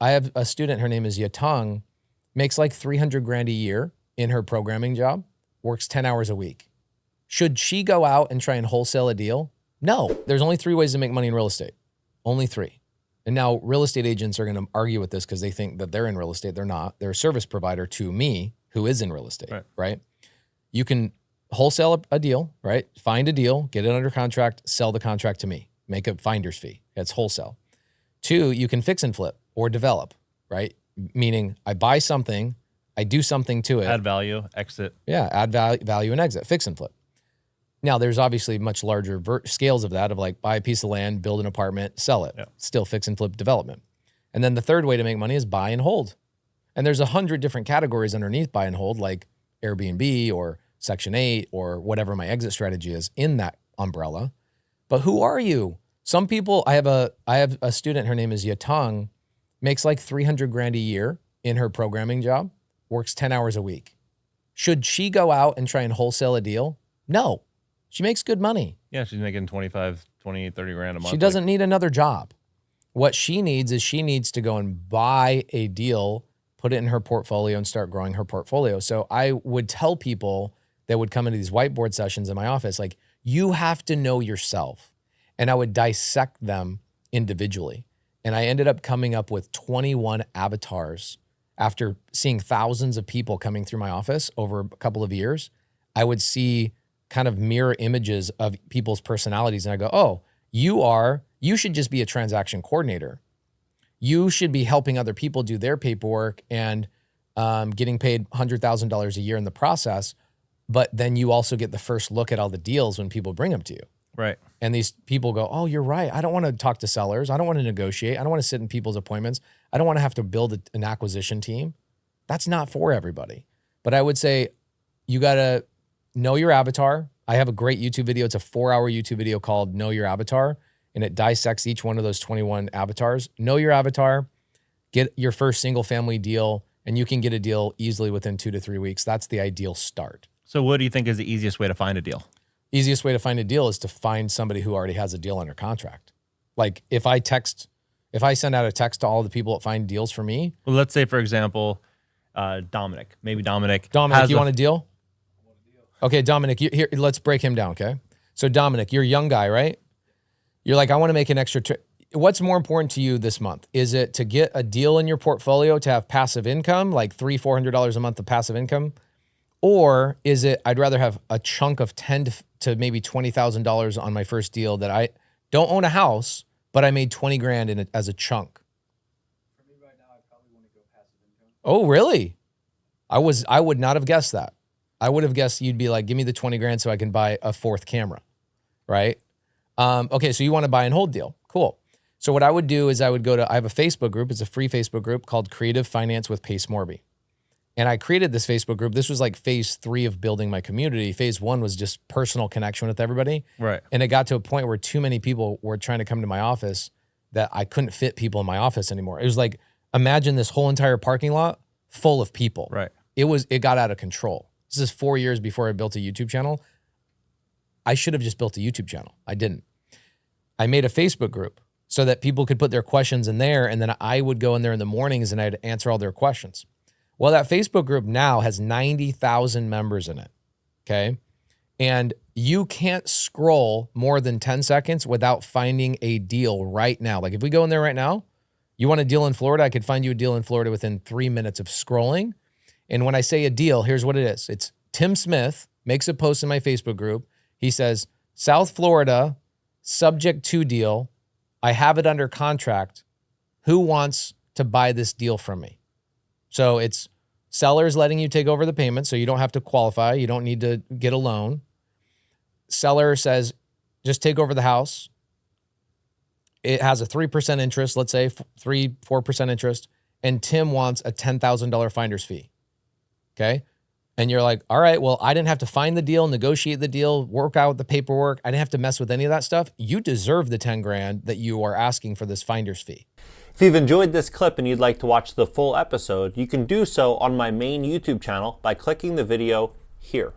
I have a student, her name is Yatong, makes like 300 grand a year in her programming job, works 10 hours a week. Should she go out and try and wholesale a deal? No. There's only 3 ways to make money in real estate. Only 3. And now real estate agents are going to argue with this because they think that they're in real estate. They're not. They're a service provider to me who is in real estate, right? You can wholesale a deal, right? Find a deal, get it under contract, sell the contract to me, make a finder's fee. That's wholesale. 2, you can fix and flip or develop, right? Meaning I buy something, I do something to it. Add value, exit. Yeah, add value and exit, fix and flip. Now, there's obviously much larger scales of that, of like buy a piece of land, build an apartment, sell it. Yeah. Still fix and flip development. And then the third way to make money is buy and hold. And there's 100 different categories underneath buy and hold, like Airbnb or Section 8 or whatever my exit strategy is in that umbrella. But who are you? Some people, I have a student, her name is Yatong, makes like 300 grand a year in her programming job, works 10 hours a week. Should she go out and try and wholesale a deal? No. She makes good money. Yeah, she's making 25, 20, 30 grand a month. She doesn't need another job. What she needs is she needs to go and buy a deal, put it in her portfolio and start growing her portfolio. So I would tell people that would come into these whiteboard sessions in my office, like, you have to know yourself. And I would dissect them individually. And I ended up coming up with 21 avatars after seeing thousands of people coming through my office over a couple of years. I would see kind of mirror images of people's personalities. And I go, oh, you should just be a transaction coordinator. You should be helping other people do their paperwork and getting paid $100,000 a year in the process. But then you also get the first look at all the deals when people bring them to you. Right. And these people go, oh, you're right. I don't want to talk to sellers. I don't want to negotiate. I don't want to sit in people's appointments. I don't want to have to build an acquisition team. That's not for everybody. But I would say you got to know your avatar. I have a great YouTube video. It's a 4-hour YouTube video called Know Your Avatar, and it dissects each one of those 21 avatars. Know your avatar, get your first single family deal, and you can get a deal easily within 2 to 3 weeks. That's the ideal start. So what do you think is the easiest way to find a deal? Easiest way to find a deal is to find somebody who already has a deal under contract. Like if I send out a text to all the people that find deals for me. Well, let's say, for example, Dominic. Maybe Dominic, you want a deal? Okay, Dominic, here, let's break him down, okay? So Dominic, you're a young guy, right? You're like, I want to make an extra what's more important to you this month? Is it to get a deal in your portfolio to have passive income, like $300-400 a month of passive income? Or is it, I'd rather have a chunk of $10,000 to maybe $20,000 on my first deal that I don't own a house, but I made 20 grand in it as a chunk? For me right now, I probably want to go passive income. Oh, really? I would not have guessed that. I would have guessed you'd be like, give me the 20 grand so I can buy a 4th camera, right? Okay, so you want to buy and hold deal. Cool. So what I would do is I have a Facebook group. It's a free Facebook group called Creative Finance with Pace Morby. And I created this Facebook group. This was like phase 3 of building my community. Phase 1 was just personal connection with everybody. Right. And it got to a point where too many people were trying to come to my office that I couldn't fit people in my office anymore. It was like, imagine this whole entire parking lot full of people. Right. It got out of control. This is 4 years before I built a YouTube channel. I should have just built a YouTube channel. I didn't. I made a Facebook group so that people could put their questions in there, and then I would go in there in the mornings and I'd answer all their questions. Well, that Facebook group now has 90,000 members in it, okay? And you can't scroll more than 10 seconds without finding a deal right now. Like if we go in there right now, you want a deal in Florida, I could find you a deal in Florida within 3 minutes of scrolling. And when I say a deal, here's what it is. It's Tim Smith makes a post in my Facebook group. He says, South Florida, subject to deal. I have it under contract. Who wants to buy this deal from me? So it's sellers letting you take over the payment so you don't have to qualify. You don't need to get a loan. Seller says, just take over the house. It has a 3% interest, let's say 4% interest. And Tim wants a $10,000 finder's fee. Okay. And you're like, all right, well, I didn't have to find the deal, negotiate the deal, work out the paperwork. I didn't have to mess with any of that stuff. You deserve the 10 grand that you are asking for this finder's fee. If you've enjoyed this clip and you'd like to watch the full episode, you can do so on my main YouTube channel by clicking the video here.